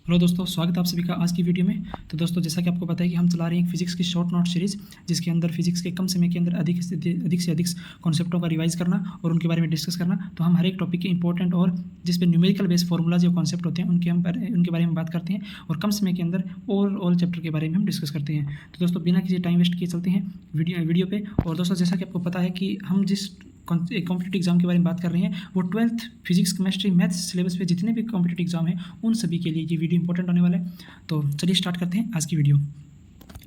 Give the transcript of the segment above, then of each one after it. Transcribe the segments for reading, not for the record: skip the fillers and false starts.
Hello दोस्तों, स्वागत है आप सभी का आज की वीडियो में। तो दोस्तों, जैसा कि आपको पता है कि हम चला रहे हैं एक फिजिक्स की शॉर्ट नोट सीरीज़, जिसके अंदर फिजिक्स के कम समय के अंदर अधिक से अधिक कॉन्सेप्टों का रिवाइज करना और उनके बारे में डिस्कस करना। तो हम हर एक टॉपिक के इंपॉर्टेंट और जिस पे न्यूमेरिकल बेस्ड फार्मूलाज या कॉन्सेप्ट होते हैं उनके बारे में बात करते हैं और कम समय के अंदर ऑल चैप्टर के बारे में हम डिस्कस करते हैं। तो दोस्तों, बिना किसी टाइम वेस्ट किए चलते हैं वीडियो पे। और दोस्तों, जैसा कि आपको पता है कि हम जिस कॉम्पिटेटिव एग्जाम के बारे में बात कर रहे हैं वो 12th physics chemistry maths syllabus पे जितने भी कॉम्पिटेटिव एग्जाम हैं उन सभी के लिए ये वीडियो इंपॉर्टेंट होने वाला है। तो चलिए स्टार्ट करते हैं आज की वीडियो।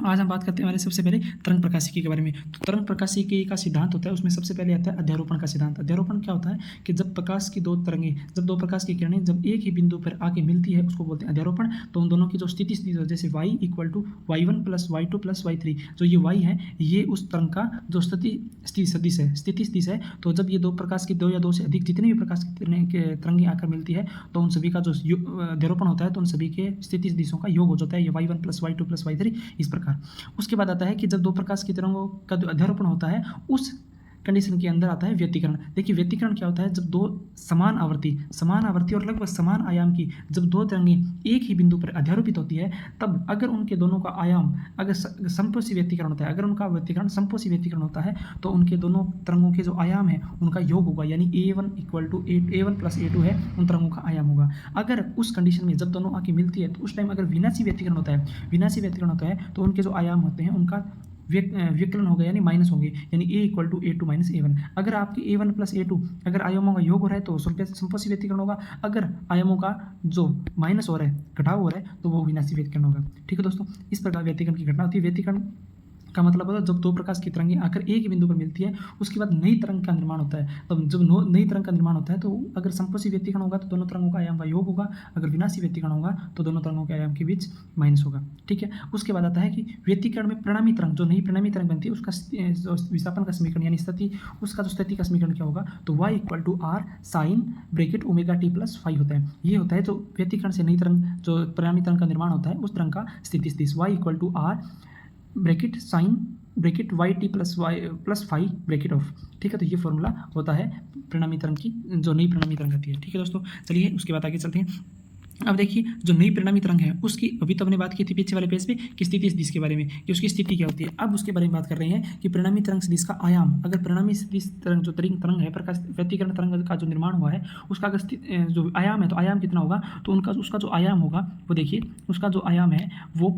आज हम बात करते हैं हमारे सबसे पहले तरंग प्रकाशिकी के बारे में। तो तरंग प्रकाशिकी का सिद्धांत होता है, उसमें सबसे पहले आता है अध्यारोपण का सिद्धांत। अध्यारोपण क्या होता है कि जब दो प्रकाश की किरणें जब एक ही बिंदु पर आके मिलती है उसको बोलते हैं अध्यारोपण। तो उन दोनों की जो स्थिति जैसे y = y1 + y2 + y3, जो ये y है ये उस तरंग का जो स्थिति सदिश है। तो जब ये दो प्रकाश की दो या दो से अधिक जितने भी प्रकाश की तरंगें आकर मिलती है तो उन सभी का जो अध्यारोपण होता है तो उन सभी के स्थिति सदिशों का योग हो जाता है, ये y1 + y2 + y3 इस प्रकार। उसके बाद आता है कि जब दो प्रकाश की तरंगों का जो अध्यारोपण होता है उस कंडीशन के अंदर आता है व्यतिकरण। देखिए, व्यतिकरण क्या होता है, जब दो समान आवर्ती और लगभग समान आयाम की जब दो तरंगें एक ही बिंदु पर अध्यारोपित होती है तब अगर उनके दोनों का आयाम अगर समपोषी व्यतिकरण होता है, अगर उनका व्यतिकरण समपोषी व्यतिकरण होता है तो उनके दोनों तरंगों के जो आयाम है उनका योग होगा, यानी a1 + a2 है उन तरंगों का आयाम होगा। अगर उस कंडीशन में जब दोनों आके मिलती है तो उस टाइम अगर विनाशी व्यतिकरण होता है तो उनके जो आयाम होते हैं उनका विकलन होगा, यानी माइनस होंगे, यानी a = a2 - a1। अगर आपके a1 + a2 अगर आयामों का योग हो रहा है तो समपोषी व्यतिकरण होगा, अगर आयामों का जो माइनस हो रहा है, घटाव हो रहा है, तो वो विनाशी व्यतिकरण होगा। ठीक है दोस्तों, इस प्रकार व्यतिकरण की घटना होती है। व्यतिकरण का मतलब होता है जब दो प्रकाश की तरंगें आकर एक ही बिंदु पर मिलती है उसके बाद नई तरंग का निर्माण होता है। तब जब नई तरंग का निर्माण होता है तो अगर समपोषी व्यतिकरण होगा तो दोनों तरंगों का आयाम का योग होगा, अगर विनाशी व्यतिकरण होगा तो दोनों तरंगों के आयाम के बीच माइनस होगा। ठीक है, उसके बाद आता है कि व्यतिकरण में परिणामी तरंग, जो नई परिणामी तरंग बनती है उसका विस्थापन का समीकरण यानी स्थिति का समीकरण क्या होगा, तो y = r sin (ωt + ϕ) होता है। ये होता है जो व्यतिकरण से नई तरंग जो परिणामी तरंग का निर्माण होता है उस तरंग का स्थिति सदिश y = r sin (yt + ϕ) ठीक है। तो ये फॉर्मूला होता है परिणामी तरंग की, जो नई परिणामी तरंग आती है। ठीक है दोस्तों, चलिए उसके बाद आगे चलते हैं। अब देखिए, जो नई परिणामी तरंग है उसकी अभी तो हमने बात की थी पीछे वाले पेज पे कि स्थिति सदिश के बारे में, कि उसकी स्थिति क्या होती है। अब उसके बारे में बात कर रहे हैं कि परिणामी तरंग सदिश का आयाम, अगर परिणामी सदिश तरंग जो तरंग है प्रकाश व्यतिकरण तरंग का जो निर्माण हुआ है उसका अगर जो आयाम है तो आयाम कितना होगा, तो उसका जो आयाम होगा वो देखिए, उसका जो आयाम है वो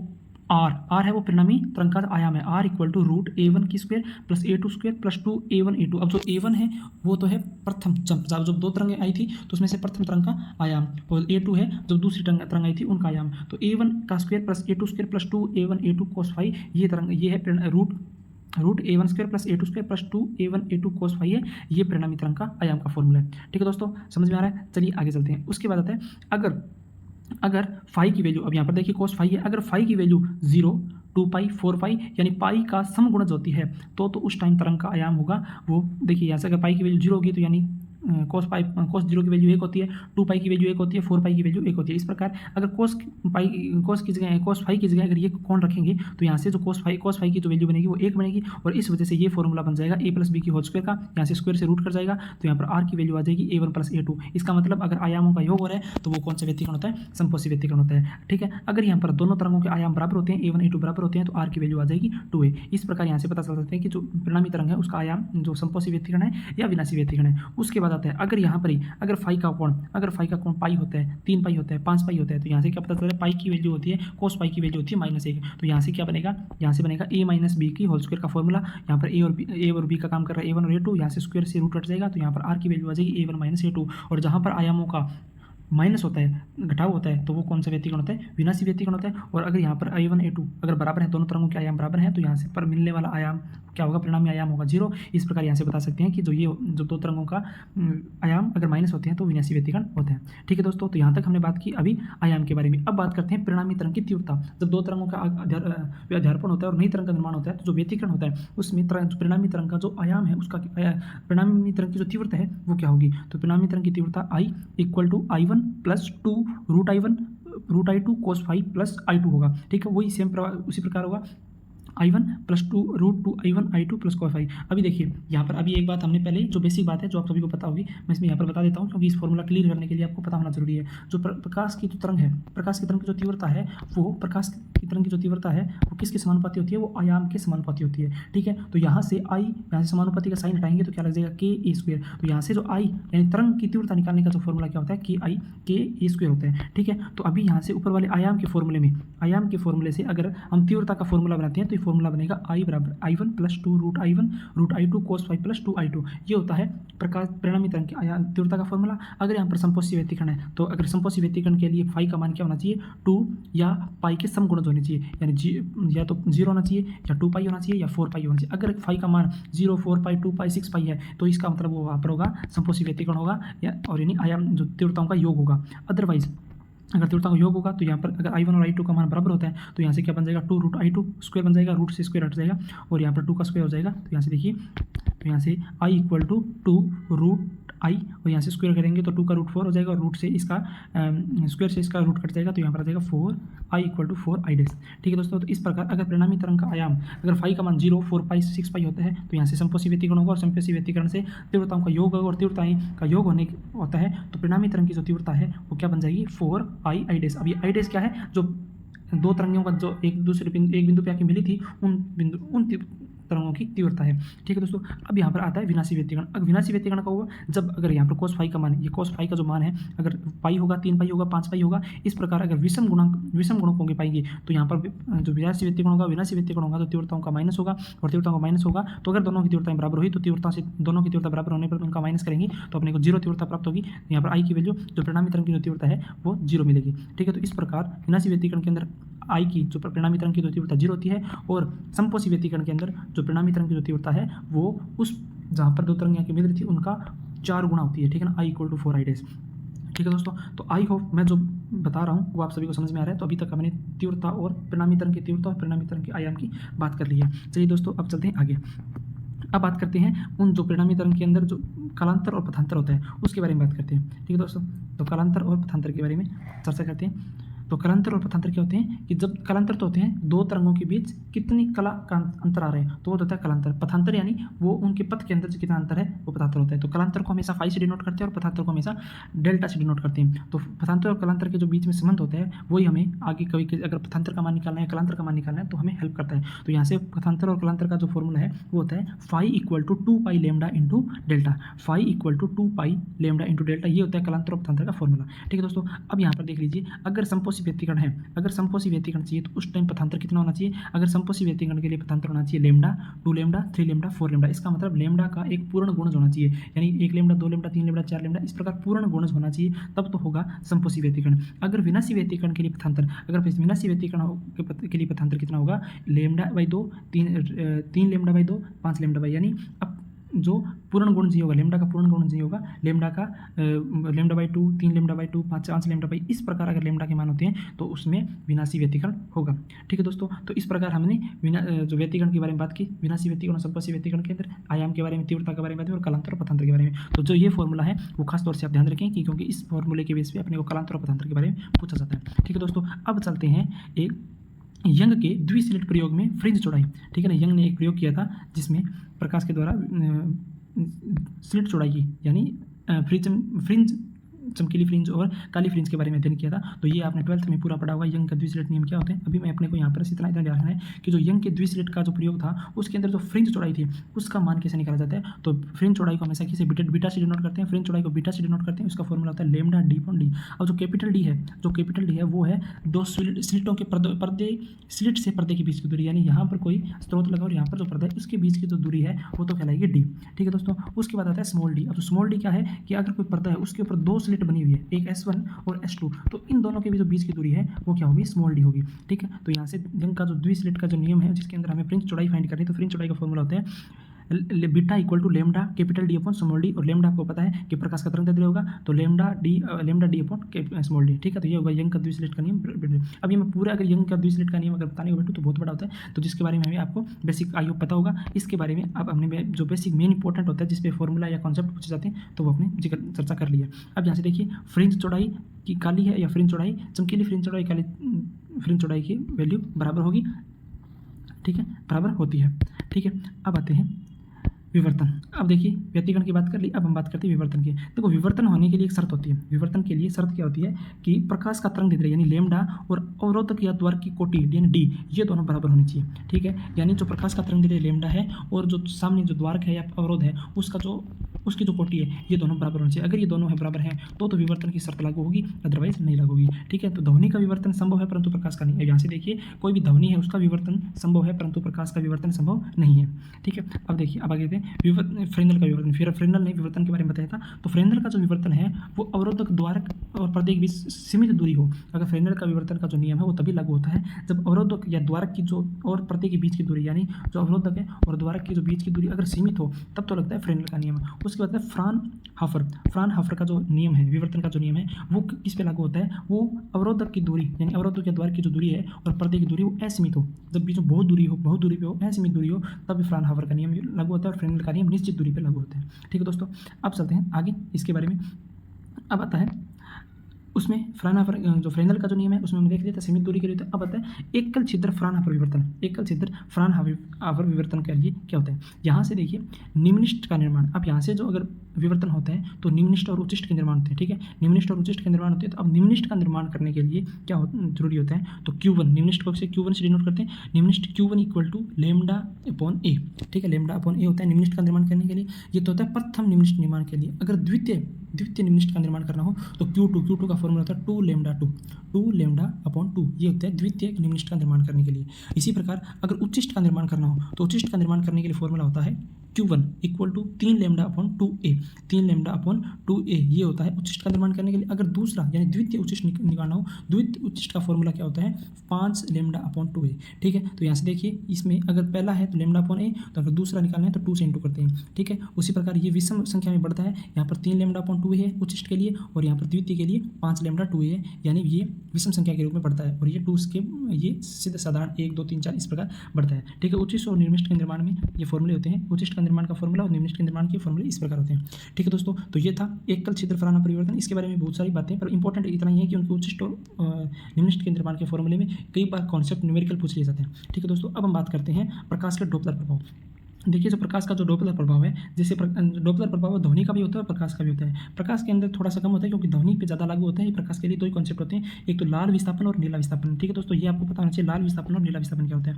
r है, वो परिणामी तरंग का आयाम है। r = √a1² + a2² + 2a1 a2। अब जो a1 है वो तो है प्रथम जब दो तरंगें आई थी तो उसमें से प्रथम तरंग का आयाम, और a2 है जब दूसरी तरंग आई थी उनका आयाम। तो a1 का square + a2² + 2a1 a2 cos ϕ, ये है √a1² + a2² + 2a1 a2 cos ϕ है, ये परिणामी तरंग का आयाम का फॉर्मूला है। ठीक है दोस्तों, समझ में आ रहा है। चलिए आगे चलते हैं। उसके बाद आता है अगर फाई की वैल्यू, अब यहाँ पर देखिए cos फाई है, अगर फाई की वैल्यू 0, 2π, 4π यानी पाई का समगुणज होती है तो उस टाइम तरंग का आयाम होगा वो देखिए, यहाँ से अगर पाई की वैल्यू 0 होगी तो यानी cos 0 की वैल्यू 1 होती है, 2π की वैल्यू 1 होती है, 4π की वैल्यू 1 होती है। इस प्रकार अगर cos फाई की जगह अगर ये कौन रखेंगे तो यहाँ से जो cos फाई की जो वैल्यू बनेगी वो 1 बनेगी, और इस वजह से ये फॉर्मूला बन जाएगा a + b की होल स्क्वायर का, यहाँ से स्क्वायर से रूट कर जाएगा तो यहाँ पर r की वैल्यू आ जाएगी a1 + a2। इसका मतलब अगर आयामों का योग हो रहा है तो वो कौन सा व्यतिकरण होता है, समपोषी व्यतिकरण होता है। ठीक है, अगर यहाँ पर दोनों तरंगों के आयाम बराबर होते हैं, a1 a2 बराबर होते हैं, तो r की वैल्यू आ जाएगी 2a। इस प्रकार यहाँ से पता चल सकता है कि जो परिणामी तरंग है उसका आयाम जो समपोषी व्यतिकरण है या विनाशी व्यतिकरण है। उसके बाद आता है अगर यहाँ पर अगर फाई का कोण पाई होता है, 3π होता है, 5π होता है, तो यहाँ से क्या पता चल रहा है, पाई की वैल्यू होती है cos पाई की वैल्यू होती है -1। तो यहाँ से क्या बनेगा, यहाँ से बनेगा a - b की होल स्क्वायर का फॉर्मूला। यहाँ पर a और b का काम कर रहा है a1 और a2, यहाँ से स्क्वायर से रूट कट जाएगा तो यहाँ पर r की वैल्यू आ जाएगी a1 - a2। और जहाँ पर आयामों का माइनस होता है, घटाव होता है, तो वो कौन सा व्यतिकरण होता है, विनाशी व्यतिकरण होता है। और अगर यहाँ पर a1 a2 अगर बराबर है, दोनों तरंगों के आयाम बराबर हैं, तो यहाँ से पर मिलने वाला आयाम क्या होगा, परिणामी आयाम होगा 0। इस प्रकार यहाँ से बता सकते हैं कि जो दो तरंगों का आयाम अगर माइनस होते हैं तो विनाशी व्यतिकरण होते हैं। ठीक है दोस्तों, तो यहाँ तक हमने बात की अभी आयाम के बारे में। अब बात करते हैं परिणामी तरंग की तीव्रता। जब दो तरंगों का अध्यारोपण होता है और नई तरंग का निर्माण होता है तो जो व्यतिकरण होता है उसमें परिणामी तरंग का जो आयाम है उसका परिणामी तरंग की जो तीव्रता है वो क्या होगी, तो परिणामी तरंग की तीव्रता I = I1 + 2 √I1 √I2 cos ϕ + I2 होगा। ठीक है, वही सेम उसी प्रकार होगा I1 plus two I1 I2 plus cos phi. अभी देखिए यहाँ पर अभी एक बात हमने पहले जो बेसिक बात है जो आप सभी को पता होगी, मैं इसमें यहाँ पर बता देता हूँ क्योंकि इस फॉर्मूला क्लियर करने के लिए आपको पता होना जरूरी है। जो प्रकाश की जो तरंग है, प्रकाश की तरंग की जो तीव्रता है वो प्रकाश की तरंग की जो तीव्रता है वो किसके समानुपाती होती है? वो आयाम के समानुपाती होती है। ठीक है, तो यहाँ से आई, यहाँ से समानुपाती का साइन हटाएंगे तो क्या लग जाएगा? के ए स्क्वायर। तो यहाँ से जो आई यानी तरंग की तीव्रता निकालने का जो फॉर्मूला क्या होता है? के आई के ए स्क्वायर होता है। ठीक है, तो अभी यहाँ से ऊपर वाले आयाम के फॉर्मूले में, आयाम के फॉर्मूले से अगर हम तीव्रता का फॉर्मूला बनाते हैं तो ये फॉर्मूला बनेगा आई बराबर I1 plus two root I2 cos phi plus 2I2। ये होता है प्रकाश परिणामी तरंग की आयाम तीव्रता का फॉर्मूला। अगर यहाँ पर समपोषी व्यतिकरण है तो अगर समपोषी व्यतिकरण के लिए फाई का मान क्या होना चाहिए? 2 या पाई के समगुणज होने चाहिए, यानी या तो 0 होना चाहिए या 2 पाई होना चाहिए या 4 पाई होना चाहिए। अगर फाई का मान 0, 4 पाई, 2 पाई, 6 पाई है तो इसका मतलब वो वहाँ पर होगा समपोषी व्यतिकरण होगा या और यानी आयाम जो तीव्रताओं का योग होगा। अदरवाइज अगर तीव्रता का योग होगा तो यहाँ पर अगर I1 और I2 का मान बराबर होता है तो यहाँ से क्या बन जाएगा? 2 रूट I2 स्क्वायर बन जाएगा, रूट से स्क्वायर हट जाएगा और यहाँ पर 2 का स्क्वायर हो जाएगा। तो यहाँ से देखिए, तो यहाँ से I equal to 2 root I और यहाँ से स्क्वायर करेंगे तो 2 का रूट 4 हो जाएगा और रूट से इसका स्क्वायर से इसका रूट कट जाएगा तो यहाँ पर आ जाएगा 4I equal to 4I dash. ठीक है दोस्तों, तो इस प्रकार अगर परिणामी तरंग का आयाम अगर फाई का मान 0, 4 पाई, 6 पाई होता है तो यहाँ से समपोषी व्यतिकरण होगा और समपोषी व्यतिकरण से तीव्रताओं का योग होगा और तीव्रताएं का योग होने होता है तो परिणामी तरंग की जो तीव्रता है वो क्या बन जाएगी? 4I dash. अब ये I डैश क्या है? जो दो तरंगों का जो एक बिंदु पे आके मिली थी उन तरंगों की तीव्रता है। ठीक है दोस्तों, अब यहाँ पर आता है विनाशी व्यतिकरण। अब विनाशी व्यतिकरण का हुआ जब अगर यहाँ पर cos फाई का मान, ये cos फाई का जो मान है अगर पाई होगा, 3 पाई होगा, 5 पाई होगा, इस प्रकार अगर विषम गुणकों के पाएंगे तो यहाँ पर जो विनाशी व्यतिकरण होगा तो तीव्रताओं का माइनस होगा और तीव्रताओं का माइनस होगा तो अगर दोनों की तीव्रताएं बराबर हुई तो तीव्रता से दोनों की तीव्रता बराबर होने पर उनका माइनस करेंगे तो अपने को 0 तीव्रता प्राप्त होगी। यहाँ पर आई की वैल्यू जो परिणामी तरंग की जो तीव्रता है वो 0 मिलेगी। ठीक है, तो इस प्रकार विनाशी व्यतिकरण के अंदर आई की जो परिणामी तरंग की जो तीव्रता 0 होती है और समपोषी व्यतिकरण के अंदर जो परिणामी तरंग की जो तीव्रता है वो उस जहाँ पर दो तरंग की मिल रही थी उनका 4 गुना होती है। ठीक है ना, I equal to 4I dash. ठीक है दोस्तों, तो आई होप मैं जो बता रहा हूँ वो आप सभी को समझ में आ रहा है। तो अभी तक हमने तीव्रता और परिणामी तरंग की तीव्रता और परिणामी तरंग के आयाम की बात कर ली है। चलिए दोस्तों, अब चलते हैं आगे। अब बात करते हैं उन जो परिणामी तरंग के अंदर जो कालांतर और पथांतर होता है उसके बारे में बात करते हैं। ठीक है दोस्तों, तो कालांतर और पथांतर के बारे में चर्चा करते हैं। तो कालांतर और पथांतर क्या होते हैं कि जब कालांतर तो होते हैं दो तरंगों के बीच कितनी कला का अंतर आ रहा है तो वो होता है कालांतर। पथांतर यानी वो उनके पथ के अंदर जो कितना अंतर है वो पथांतर होता है। तो कालांतर को हमेशा फाई से डिनोट करते हैं और पथांतर को हमेशा डेल्टा से डिनोट करते हैं। तो पथांतर और कालांतर के जो बीच में संबंध होता है वही हमें आगे कभी अगर पथांतर का मान निकालना है, कालांतर का मान निकालना है तो हमें हेल्प करता है। तो यहाँ से पथांतर और कालांतर का जो फॉर्मूला है वो होता है phi equal to 2 pi lambda into delta. Phi equal to 2 pi lambda into delta, ये होता है कालांतर और पथांतर का फॉर्मूला। ठीक है दोस्तों, अब यहाँ पर देख लीजिए, अगर समपोषी व्यतिकरण है, अगर समपोषी व्यतिकरण चाहिए तो उस टाइम पथांतर कितना होना चाहिए? अगर समपोषी व्यतिकरण के लिए पथांतर होना चाहिए लेमडा, 2 लेमडा, 3 लेमडा, 4 लेमडा। इसका मतलब लेमडा का एक पूर्ण गुणज होना चाहिए, यानी 1 लेमडा, 2 लेमडा, 3 लेमडा, 4 लेमडा, इस प्रकार पूर्ण गुणज होना चाहिए, तब तो होगा समपोषी व्यतिकरण। अगर विनाशी व्यतिकरण के लिए पथांतर, अगर विनाशी व्यतिकरण के लिए पथांतर कितना होगा? Lambda by 2, 3 lambda by 2, 5 lambda by, यानी अब जो पूर्ण गुण जी होगा लेमडा का पूर्ण गुण जी होगा लेमडा का lambda by 2, 3 lambda by 2, 5 lambda by, इस प्रकार अगर लेमडा के मान होते हैं तो उसमें विनाशी व्यतिकरण होगा। ठीक है दोस्तों, तो इस प्रकार हमने जो व्यतिकरण के बारे में बात की, विनाशी व्यतिकरण और समपोषी व्यतिकरण के अंदर आयाम के बारे में, तीव्रता के बारे में और कालांतर और पथांतर के बारे में। तो जो ये फॉर्मूला है वो खास तौर से आप ध्यान रखें कि क्योंकि इस फॉर्मूले के बेस पे अपने को कालांतर और पथांतर के बारे में पूछा जाता है। ठीक है दोस्तों, अब चलते हैं एक यंग के द्विस्लिट प्रयोग में फ्रिंज चौड़ाई। ठीक है ना, यंग ने एक प्रयोग किया था जिसमें प्रकाश के द्वारा स्लिट चौड़ाई की, यानी फ्रिंज चमकीली फ्रिंज और काली फ्रिंज के बारे में अध्ययन किया था। तो ये आपने 12th में पूरा पढ़ा होगा यंग का द्विस्लिट नियम क्या होते हैं। अभी मैं अपने को यहाँ पर इतना ध्यान रखना है कि जो यंग के द्विस्लिट का जो प्रयोग था उसके अंदर जो फ्रिंज चौड़ाई थी उसका मान कैसे निकाला जाता है। तो फ्रिंज चौड़ाई को हमेशा किसी बीटा से डिनोट करते हैं, फ्रिंज चौड़ाई को बीटा से डिनोट करते हैं। उसका फॉर्मूला होता है लेमडा डी अपॉन डी। अब जो कैपिटल डी है वो है दो स्लिटों के पर्दे, स्लिट से पर्दे के बीच की दूरी, यानी यहाँ पर कोई स्रोत लगा और यहाँ पर जो पर्दा है उसके बीच की जो दूरी है वो तो कहलाएगी डी। ठीक है दोस्तों, उसके बाद आता है स्मॉल डी। अब तो स्मॉल डी क्या है कि अगर कोई पर्दा है उसके ऊपर 2 स्लिट बनी हुई है, एक S1 और S2, तो इन दोनों के भी जो बीच की दूरी है वो क्या होगी? स्मॉल डी होगी। ठीक है, तो यहाँ से यंग का जो द्विस्लिट का जो नियम है जिसके अंदर हमें फ्रिंज चौड़ाई फाइंड करनी है, तो फ्रिंज चौड़ाई का फॉर्मूला होता है beta equal to lambda capital D upon small d, और लेमडा आपको पता है कि प्रकाश का तरंगदैर्घ्य होगा तो lambda D upon small d. ठीक है, तो ये होगा यंग का द्विस्लिट का नियम। अब ये मैं पूरा अगर यंग का द्विस्लिट का नियम अगर बताने को बैठूँ तो बहुत बड़ा होता है, तो जिसके बारे में हमें आपको बेसिक आयु पता होगा। इसके बारे में अब हमने जो बेसिक मेन इंपॉर्टेंट होता है जिसपे फॉर्मूला या कॉन्सेप्ट पूछे जाते हैं तो वो अपने चर्चा कर लिया। अब यहाँ से देखिए, फ्रिंज चौड़ाई की काली है या फ्रिंज चौड़ाई चमकीली फ्रिंज चौड़ाई काली फ्रिंज चौड़ाई की वैल्यू बराबर होगी ठीक है, बराबर होती है। ठीक है, अब आते हैं विवर्तन। अब देखिए व्यतिकरण की बात कर ली, अब हम बात करते हैं विवर्तन की। देखो विवर्तन होने के लिए एक शर्त होती है। विवर्तन के लिए शर्त क्या होती है कि प्रकाश का तरंग दैर्ध्य यानी लैम्डा और अवरोधक या द्वारक की कोटि यानी डी, ये दोनों बराबर होनी चाहिए। ठीक है, यानी जो प्रकाश का तरंग दैर्ध्य लैम्डा है और जो सामने जो द्वारक है या अवरोध है उसकी जो कोटि है, ये दोनों बराबर होनी चाहिए। अगर ये दोनों है बराबर हैं तो विवर्तन की शर्त लागू होगी, अदरवाइज नहीं लागू होगी। ठीक है, तो ध्वनि का विवर्तन संभव है परंतु प्रकाश का नहीं है। यहाँ से देखिए कोई भी ध्वनि है उसका विवर्तन संभव है परंतु प्रकाश का विवर्तन संभव नहीं है। ठीक है, अब देखिए अब आगे फ्रेनेल का विवर्तन, फिर फ्रेनेल ने विवर्तन के बारे में बताया था। तो फ्रेनेल का जो विवर्तन है वो अवरोधक द्वारक और पर्दे के बीच सीमित दूरी हो। अगर फ्रेनेल का विवर्तन का जो नियम है वो तभी लागू होता है जब अवरोधक या द्वारक की जो और पर्दे के बीच की दूरी, यानी जो अवरोधक है और द्वारक की जो बीच की दूरी अगर सीमित हो तब तो लगता है फ्रेनेल का नियम है। उसके बाद फ्रानहाफर का जो नियम है, विवर्तन का जो नियम है वो किस पे लागू होता है, वो अवरोधक की दूरी यानी अवरोधक या द्वारक की जो दूरी है और पर्दे की दूरी वो असीमित हो। जब बीच में बहुत दूरी पे हो, असीमित दूरी हो, तब फ्रानहाफर का नियम लागू होता है और फ्रेनेल का नियम निश्चित दूरी पे लागू होता है। ठीक है दोस्तों, अब चलते हैं आगे इसके बारे में। अब आता है उसमें फ्रानहाफर जो फ्रेनेल का जो नियम है उसमें हमने देख लिया था सीमित दूरी के लिए। तो अब आता है एकल छिद्र फ्रानहाफर विवर्तन। एकल छिद्र फ्रानहाफर विवर्तन के लिए क्या होता है, यहाँ से देखिए निम्नलिखित का निर्माण। अब यहाँ से जो अगर विवर्तन होता है तो निम्नलिखित और उच्चिष्ट के निर्माण होते हैं। ठीक है, निम्नलिखित और उच्चिष्ट के निर्माण होते हैं। तो अब निम्नलिखित का निर्माण करने के लिए क्या जरूरी होता है, तो Q1 निम्नलिखित को Q1 से डिनोट करते हैं। निम्नलिखित Q1 equal to lambda upon a. ठीक है, लैम्डा अपॉन ए होता है निम्नलिखित का निर्माण करने के लिए। ये तो होता है प्रथम निम्नलिखित निर्माण के लिए। अगर द्वितीय निम्नलिखित का निर्माण करना हो तो Q2 का फॉर्मूला होता है 2 लैम्डा अपॉन 2, ये होता है द्वितीय निम्नलिखित का निर्माण करने के लिए। इसी प्रकार अगर उच्चिष्ट का निर्माण करना हो तो उच्चिष्ट का निर्माण करने के लिए फॉर्मूला होता है Q1 equal to 3 lambda upon 2a। 3 lambda upon 2a ये होता है उच्चिष्ट का निर्माण करने के लिए। अगर दूसरा यानी द्वितीय उच्चिष्ट निकालना हो, द्वितीय उच्चिष्ट का फॉर्मूला क्या होता है, 5 लैम्डा अपॉन 2a। ठीक है, तो यहाँ से देखिए इसमें अगर पहला है तो लैम्डा अपॉन a, तो अगर दूसरा निकालना है तो 2 से इंटू करते हैं। ठीक है, उसी प्रकार ये विषम संख्या में बढ़ता है। यहाँ पर 3 लैम्डा अपॉन 2a है उच्चिष्ट के लिए और यहाँ पर द्वितीय के लिए 5 लैम्डा 2a है, यानी ये विषम संख्या के रूप में बढ़ता है और ये 2 के ये सीधे साधारण 1 2 3 4 इस प्रकार बढ़ता है। ठीक है, उच्चिष्ट और निम्नलिखित के निर्माण में ये फॉर्मूले होते हैं। उच्चिष्ट का निर्माण का फॉर्मूला और निम्नलिखित के निर्माण के फॉर्मूले इस प्रकार होते हैं। ठीक है दोस्तों, तो ये था एकल छिद्र फ्रानहाफर परिवर्तन। इसके बारे में बहुत सारी बातें, पर इंपॉर्टेंट इतना ही है कि उनके उच्चिष्ट और निम्नलिखित के निर्माण के फॉर्मूले में कई बार कॉन्सेप्ट न्यूमेरिकल पूछ लिए जाते हैं। ठीक है दोस्तों, अब हम बात करते हैं प्रकाश के डॉपलर प्रभाव। देखिए जो प्रकाश का जो डॉपलर प्रभाव है, जैसे डॉपलर प्रभाव ध्वनि का भी होता है और प्रकाश का भी होता है। प्रकाश के अंदर थोड़ा सा कम होता है क्योंकि ध्वनि पे ज़्यादा लागू होता है। ये प्रकाश के लिए दो ही कॉन्सेप्ट होते हैं, एक तो लाल विस्थापन और नीला विस्थापन। ठीक है दोस्तों, ये आपको पता होना चाहिए लाल विस्थापन और नीला विस्थापन क्या होता है।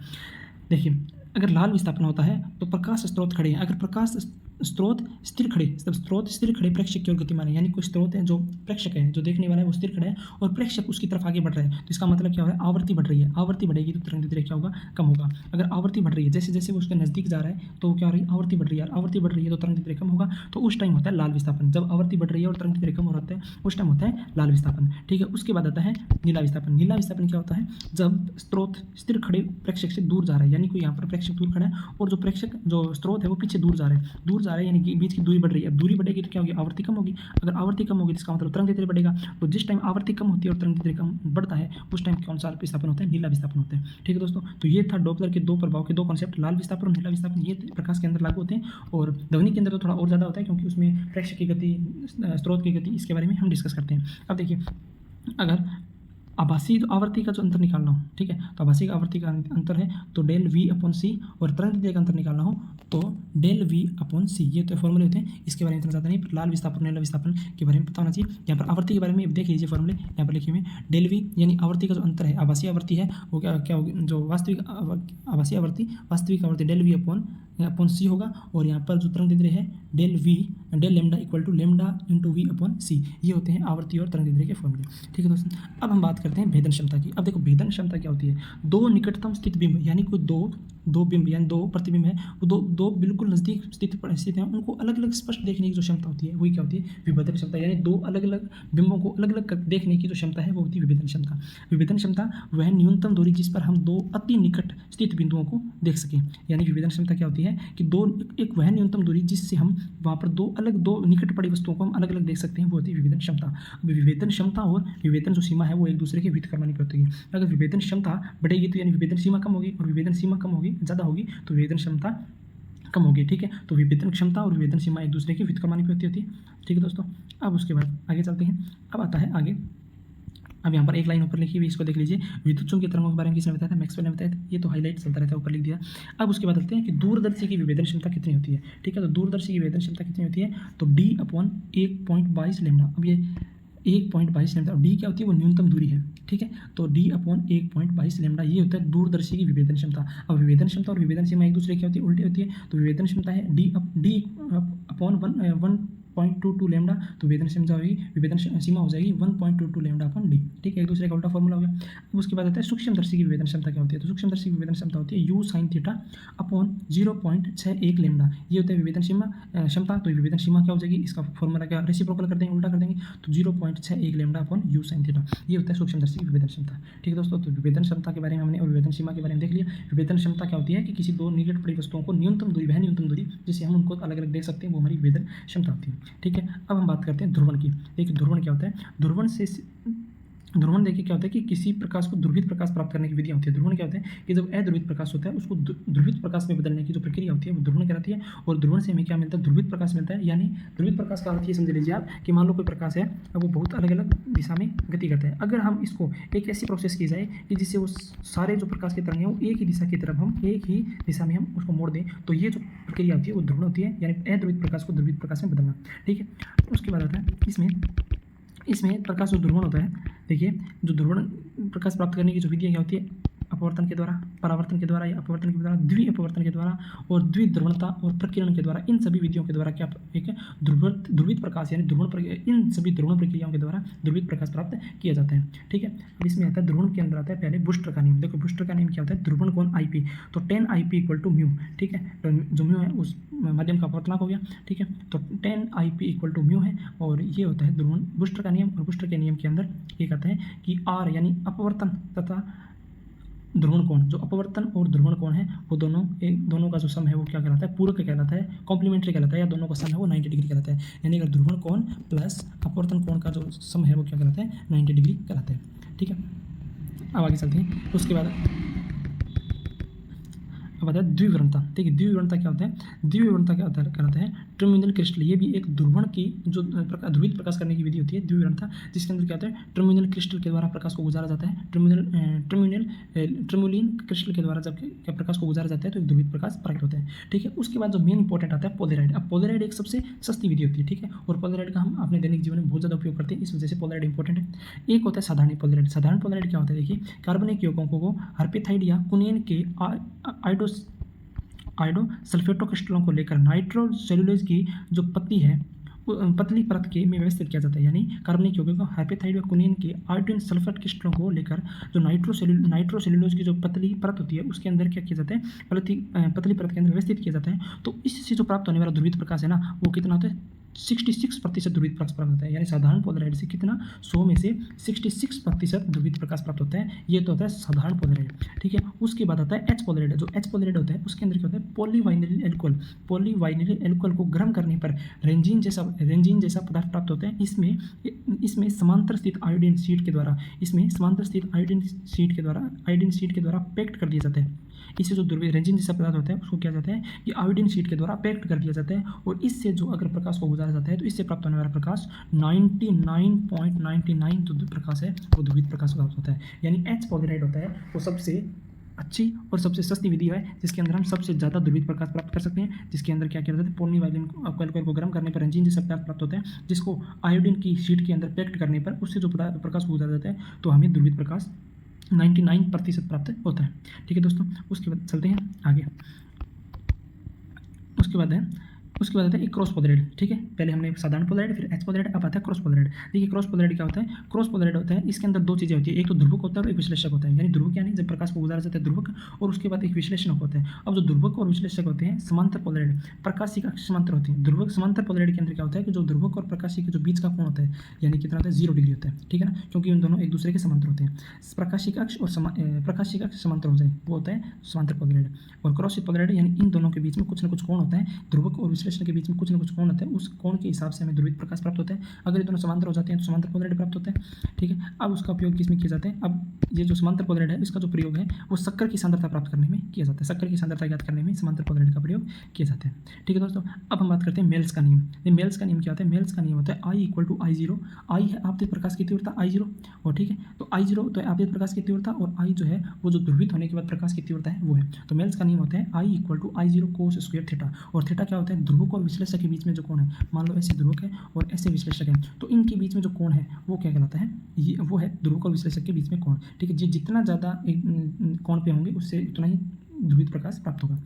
देखिए अगर लाल विस्थापन होता है तो प्रकाश स्रोत खड़े हैं। अगर प्रकाश स्रोत स्थिर खड़े, तब स्रोत स्थिर खड़े प्रेक्षक की ओर गतिमान है, यानी कोई स्रोत है जो प्रेक्षक है, जो देखने वाला है वो स्थिर खड़ा है और प्रेक्षक उसकी तरफ आगे बढ़ रहा है। तो इसका मतलब क्या है, आवृत्ति बढ़ रही है। आवृत्ति बढ़ेगी तो तरंग दैर्ध्य क्या होगा, कम होगा। अगर आवृत्ति बढ़ रही है, जैसे जैसे वो उसके नजदीक जा रहा है तो क्या हो रही है, आवृत्ति बढ़ रही है। आवृत्ति बढ़ रही है तो तरंग दैर्ध्य कम होगा, तो उस टाइम होता है लाल विस्थापन। जब आवृत्ति बढ़ रही है और तरंग दैर्ध्य कम हो रहा है उस टाइम होता है लाल विस्थापन। ठीक है, उसके बाद आता है नीला विस्थापन। नीला विस्थापन क्या होता है, जब स्रोत स्थिर खड़े प्रेक्षक से दूर जा रहा है, यानी कोई यहाँ पर प्रेक्षक दूर खड़ा है और जो स्रोत है वो पीछे दूर जा रहा है, यानी कि बीच की दूरी बढ़ रही है। अब दूरी बढ़ेगी तो क्या होगी, आवृत्ति कम होगी। अगर आवृत्ति कम होगी तो इसका मतलब तरंग दैर्ध्य बढ़ेगा। तो जिस टाइम आवृत्ति कम होती है और तरंग दैर्ध्य कम बढ़ता है उस टाइम कौन सा विस्थापन होता है, नीला विस्थापन होता है। ठीक है दोस्तों, तो ये था डॉपलर के दो प्रभाव के दो कॉन्सेप्ट, लाल विस्थापन और नीला विस्थापन। ये प्रकाश के अंदर लागू होते हैं और ध्वनि के अंदर तो थोड़ा और ज़्यादा होता है क्योंकि उसमें प्रेक्षक की गति, स्रोत की गति, इसके बारे में हम डिस्कस करते हैं। अब देखिए अगर आभासी आवृत्ति का जो अंतर निकालना हो, ठीक है, तो आभासी आवृत्ति का अंतर है तो डेल वी अपॉन सी, और तरंग दैर्ध्य का अंतर निकालना हो तो डेल वी अपॉन सी। ये तो फॉर्मूले होते हैं, इसके बारे में इतना ज़्यादा नहीं, पर लाल विस्थापन नीला विस्थापन के बारे में पता होना चाहिए। यहाँ पर आवृत्ति के बारे में देख लीजिए फॉर्मूले यहाँ पर लिखे हुए। डेल वी यानी आवृत्ति का जो अंतर है, आभासी आवृत्ति है वो क्या होगी, जो वास्तविक आभासी आवृत्ति, वास्तविक आवृत्ति डेल वी अपॉन सी होगा, और यहाँ पर जो तरंग दैर्ध्य है del lambda equal to lambda into v upon c. ये होते हैं आवृत्ति और तरंग दैर्ध्य के फॉर्मूले। ठीक है दोस्तों, अब हम बात करते हैं भेदन क्षमता की। अब देखो भेदन क्षमता क्या होती है, दो निकटतम स्थित बिंब, यानी कोई दो बिंब यानी दो प्रतिबिंब है, वो दो बिल्कुल नज़दीक स्थित हैं, उनको अलग अलग स्पष्ट देखने की जो क्षमता होती है वही क्या होती है, विभेदन क्षमता। यानी दो अलग अलग बिंबों को अलग अलग देखने की जो क्षमता है वो होती है विभेदन क्षमता। विभेदन क्षमता वह न्यूनतम दूरी जिस पर हम दो अति निकट स्थित बिंदुओं को देख सकें। यानी विभेदन क्षमता क्या होती है कि एक वह न्यूनतम दूरी जिससे हम वहाँ पर दो निकट पड़ी वस्तुओं को हम अलग अलग देख सकते हैं, वो होती है विभेदन क्षमता। विभेदन क्षमता और विभेदन जो सीमा है वो एक दूसरे के व्युत्क्रमानुपाती होती है। अगर विभेदन क्षमता बढ़ेगी तो यानी विभेदन सीमा कम होगी, और विभेदन सीमा कम होगी, ज़्यादा होगी तो विभेदन क्षमता कम होगी। ठीक है, तो विभेदन क्षमता और विभेदन सीमा एक दूसरे के व्युत्क्रमानुपाती होती है। ठीक है दोस्तों, अब उसके बाद आगे चलते हैं। अब आता है आगे अब यहाँ पर एक लाइन ऊपर लिखी हुई, इसको देख लीजिए। विद्युत चुम्बकीय तरंगों के बारे में किसने बताया था? मैक्सवेल ने बताया था। ये तो हाईलाइट चलता रहता है, ऊपर लिख दिया। अब उसके बाद चलते हैं कि दूरदर्शी की विभेदन क्षमता कितनी होती है। ठीक है, तो दूरदर्शी की विभेदन क्षमता कितनी होती है? तो D/1.22 लेमडा। अब ये 1.22 लेमडा, डी क्या होती है? वो न्यूनतम दूरी है। ठीक है, तो D/1.22 लेमडा ये होता है दूरदर्शी की विभेदन क्षमता। अब विभेदन क्षमता और विभेदन सीमा एक दूसरे की होती है, उल्टी होती है। तो विभेदन क्षमता है D/1.22 लेमडा, तो विभेदन क्षमता होगी, विभेदन सीमा हो जाएगी 1.22 लेमडा अपॉन डी। ठीक है, एक दूसरे का उल्टा फॉर्मूला हो गया। अब उसके बाद आता है सूक्ष्मदर्शी की विभेदन क्षमता क्या होती है? तो सूक्ष्मदर्शी की विभेदन क्षमता होती है U sin theta upon 0.61 lambda. ये होता है विभेदन सीमा क्षमता। तो विभेदन सीमा क्या हो जाएगी? इसका फॉर्मूला क्या, रेसिप्रोकल कर देंगे, उल्टा कर देंगे, तो 0.61 lambda upon U sin theta. ये होता है सूक्ष्मदर्शी की विभेदन क्षमता। ठीक है दोस्तों, तो विभेदन क्षमता के बारे में हमने और विभेदन सीमा के बारे में देख लिया। विभेदन क्षमता क्या होती है कि किसी दो निकट पड़ी वस्तुओं को न्यूनतम दूरी, वह न्यूनतम दूरी जिसे हम उनको अलग अलग देख सकते हैं, वो हमारी विभेदन क्षमता होती है। ठीक है, अब हम बात करते हैं ध्रुवण की। देखिए ध्रुवण क्या होता है? ध्रुवण देखिए क्या होता है कि किसी प्रकाश को ध्रुवित प्रकाश प्राप्त करने की विधियाँ होती है। ध्रुवण क्या होता है कि जब अध्रुवित प्रकाश होता है उसको ध्रुवित प्रकाश में बदलने की जो प्रक्रिया होती है वो ध्रुवण कहलाती है। और ध्रुवण से हमें क्या मिलता है? ध्रुवित प्रकाश मिलता है। यानी ध्रुवित प्रकाश का अर्थ ये समझ लीजिए आप कि मान लो कोई प्रकाश है, अब वो बहुत अलग अलग दिशा में गति करता है। अगर हम इसको एक ऐसी प्रोसेस की जाए कि जिससे वो सारे जो प्रकाश की तरंगें हैं वो एक ही दिशा की तरफ, हम एक ही दिशा में हम उसको मोड़ दें, तो ये जो प्रक्रिया होती है वो ध्रुवण होती है, यानी अध्रुवित प्रकाश को ध्रुवित प्रकाश में बदलना। ठीक है, उसके बाद आता है इसमें प्रकाश जो ध्रुवण होता है, देखिए जो ध्रुवण प्रकाश प्राप्त करने की जो विधियाँ क्या होती है? अपवर्तन के द्वारा, परावर्तन के द्वारा या अपवर्तन के द्वारा, द्वि अपवर्तन के द्वारा और द्विध्रुवणता और प्रकीर्णन के द्वारा, इन सभी विधियों के द्वारा क्या एक ध्रुवित प्रकाश यानी इन सभी ध्रुवण प्रक्रियाओं के द्वारा ध्रुवित प्रकाश प्राप्त किया जाता है। ठीक है, अब इसमें आता है ध्रुवण के अंदर आता है पहले बुस्टर का नियम। देखो बुस्टर का नियम क्या होता है? ध्रुवण कोण IP, तो 10IP = म्यू। ठीक है, तो जो म्यू है उस माध्यम का अपवर्तनांक हो गया। ठीक है, तो 10IP = म्यू है और ये होता है ध्रुवण बुस्टर का नियम। और बुस्टर के नियम के अंदर एक आता है कि R यानी अपवर्तन तथा ध्रुवण कोण, जो अपवर्तन और ध्रुवण कोण है वो दोनों का जो सम है वो क्या कहलाता है? पूरक कहलाता है, कॉम्प्लीमेंट्री कहलाता है, या दोनों का सम है वो 90 डिग्री कहलाता है। यानी अगर ध्रुवण कोण प्लस अपवर्तन कोण का जो सम है वो क्या कहलाता है? 90 डिग्री कहलाता है। ठीक है, अब आगे चलते हैं। उसके बाद अब आता है द्विविवरणता। देखिए द्विविवरणता क्या होता है? द्विविवरणता क्या कहलाता है? टर्मिनल क्रिस्टल, ये भी एक ध्रुवण की जो ध्रुवित प्रकाश करने की विधि होती है, द्विविवरणता, जिसके अंदर क्या होता है? टर्मिनल क्रिस्टल के द्वारा प्रकाश को गुजारा जाता है। टर्मुलिन क्रिस्टल के द्वारा जब प्रकाश को गुजारा जाता है तो एक ध्रुवित प्रकाश प्रकट होता है। ठीक है, उसके बाद जो मेन इंपॉर्टेंट आता है पोलराइड। अब पोलराइड एक सबसे सस्ती विधि होती है। ठीक है, और पोलराइड का हम अपने दैनिक जीवन में बहुत ज़्यादा उपयोग करते हैं, इस वजह से पोलराइड इंपॉर्टेंट है। एक होता है साधारण पोलराइड। साधारण पोलराइड क्या होता है? देखिए कार्बनिक यौगिकों को हर्पेथाइड या कुनेन के आइडोसल्फेटो क्रिस्टलों को लेकर नाइट्रोसेल्यूलोज की जो पतली परत के में व्यवस्थित किया जाता है। यानी कार्बनिक यौगिकों को हाइपेथाइड व कुनेन के आयोडीन सल्फेट क्रिस्टलों को लेकर जो नाइट्रोसेल्यूलोज की जो पतली परत होती है उसके अंदर क्या किया जाता है? पतली परत के अंदर व्यवस्थित किया जाता है। तो इससे जो प्राप्त होने वाला ध्रुवित प्रकाश है ना, वो कितना होता है? 66% ध्रुवित प्रकाश प्राप्त होता है। यानी साधारण पोलराइड से कितना? 100 में से 66% ध्रुवित प्रकाश प्राप्त होता है। ये तो होता है साधारण पोलराइड। ठीक है, उसके बाद आता है एच पोलराइड। जो एच पोलराइड होता है उसके अंदर क्या होता है? पॉलीवाइनिल एल्कोहल को गर्म करने पर रेंजीन जैसा पदार्थ प्राप्त होता है। इसमें समांतर स्थित आयोडीन शीट के द्वारा आयोडीन शीट के द्वारा पैक्ड कर दिया जाता है। इससे जो रेंजिन जैसा पदार्थ होता है उसको क्या जाता है? ये आयोडीन शीट के द्वारा पैक्ड कर दिया जाता है। और इससे जो अगर प्रकाश को गुजारा जाता है तो इससे प्राप्त होने वाला प्रकाश 99.99 जो प्रकाश है वो ध्रुवित प्रकाश प्राप्त होता है। यानी एच पोलराइड होता है वो सबसे अच्छी और सबसे सस्ती विधि है जिसके अंदर हम सबसे ज़्यादा ध्रुवित प्रकाश प्राप्त कर सकते हैं। जिसके अंदर क्या किया जाता है? पॉलीवाइनिल एल्कोहल को गर्म करने पर रेंजिन जैसा पदार्थ प्राप्त होता है, जिसको आयोडीन की शीट के अंदर पैक्ड करने पर उससे जो प्रकाश को गुजारा जाता है तो हमें ध्रुवित प्रकाश 99% प्राप्त होता है। ठीक है दोस्तों, उसके बाद चलते हैं आगे। उसके बाद आता है एक क्रॉस पोलराइड। ठीक है, पहले हमने साधारण पोलराइड, फिर एच पोलराइड, अब आता है क्रॉस पोलराइड। देखिए क्रॉस पोलराइड क्या होता है? क्रॉस पोलराइड होता है इसके अंदर दो चीज़ें होती है, एक तो ध्रुवक होता है और एक विश्लेषक होता है। यानी ध्रुवक यानी जब प्रकाश को गुजारा जाता है ध्रुवक, और उसके बाद एक विश्लेषक होता है। अब जो ध्रुवक और विश्लेषक होते हैं समांतर पोलराइड, प्रकाशिक अक्ष समांतर होती है। ध्रुवक समांतर पोलराइड के अंदर क्या होता है कि जो ध्रुवक और प्रकाशिक के जो बीच का कोण होता है यानी कितना होता है? 0 डिग्री होता है। ठीक है ना, क्योंकि उन दोनों एक दूसरे के समांतर होते हैं। प्रकाशिक अक्ष समांतर हो जाए वो होता है समांतर पोलराइड। और क्रॉस पोलराइड यानी इन दोनों के बीच में कुछ ना कुछ कोण होता है, ध्रुवक और विश्लेषण के बीच में कुछ ना कुछ कोण होता है, उस कोण के हिसाब से हमें ध्रुवित प्रकाश प्राप्त होता है। अगर ये दोनों समांतर हो जाते हैं तो समांतर पोलैरिटी प्राप्त होता है। ठीक है, अब उसका उपयोग किसमें किए जाते हैं? अब ये जो समांतर पोलैरिटी है इसका जो प्रयोग है वो शक्कर की सांद्रता प्राप्त करने में किया जाता है। शक्कर की सांद्रता ज्ञात करने में समांतर पोलैरिटी का प्रयोग किए जाते हैं। ठीक है दोस्तों, अब हम बात करते हैं मेल्स का नियम। ये मेल्स का नियम क्या होता है? मेल्स का नियम होता है I = I0। I है आपतित प्रकाश की तीव्रता I0, और ठीक है, तो I0 तो आपतित प्रकाश की तीव्रता, और I जो है वो जो ध्रुवित होने के बाद प्रकाश की तीव्रता है वो है। तो मेल्स का नियम होता है I = I0 cos square theta, और थीटा क्या होता है? ध्रुवक और विश्लेषक के बीच में जो कोण है, मान लो ऐसे ध्रुवक है और ऐसे विश्लेषक है, तो इनके बीच में जो कोण है वो क्या कहलाता है? ये वो है ध्रुवक और विश्लेषक के बीच में कोण। ठीक है, जितना ज़्यादा कोण पे होंगे उससे उतना ही ध्रुवित प्रकाश प्राप्त होगा।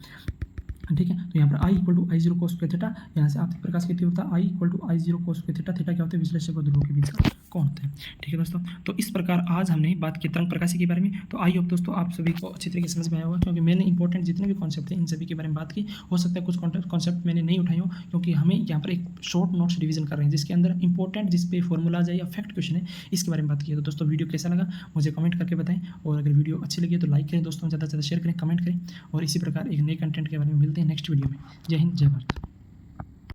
ठीक है, तो यहाँ पर I = I0 cos square theta, यहाँ से आपतित प्रकाश की तीव्रता I = I0 cos square theta. Theta क्या होता है? विश्लेषक और ध्रुवक के बीच का कोण होता है। ठीक है दोस्तों, तो इस प्रकार आज हमने बात की तरंग प्रकाशी के बारे में। तो आई होप दोस्तों आप सभी को अच्छी तरीके से समझ में आया होगा, क्योंकि मैंने इंपॉर्टेंट जितने भी कॉन्सेप्ट थे इन सभी के बारे में बात की। हो सकता है कुछ कॉन्सेप्ट मैंने नहीं उठाई हो, क्योंकि हमें यहाँ पर एक शॉर्ट नोट्स रिवीजन कर रहे हैं जिसके अंदर इंपॉर्टेंट जिस पे फॉर्मूला जाए या फैक्ट क्वेश्चन है इसके बारे में बात की है। तो दोस्तों वीडियो कैसा लगा मुझे कमेंट करके बताएं, और अगर वीडियो अच्छी लगी तो लाइक करें दोस्तों, ज़्यादा से ज़्यादा शेयर करें, कमेंट करें, और इसी प्रकार एक नए कंटेंट के बारे में मिलते हैं नेक्स्ट वीडियो में। जय हिंद, जय भारत।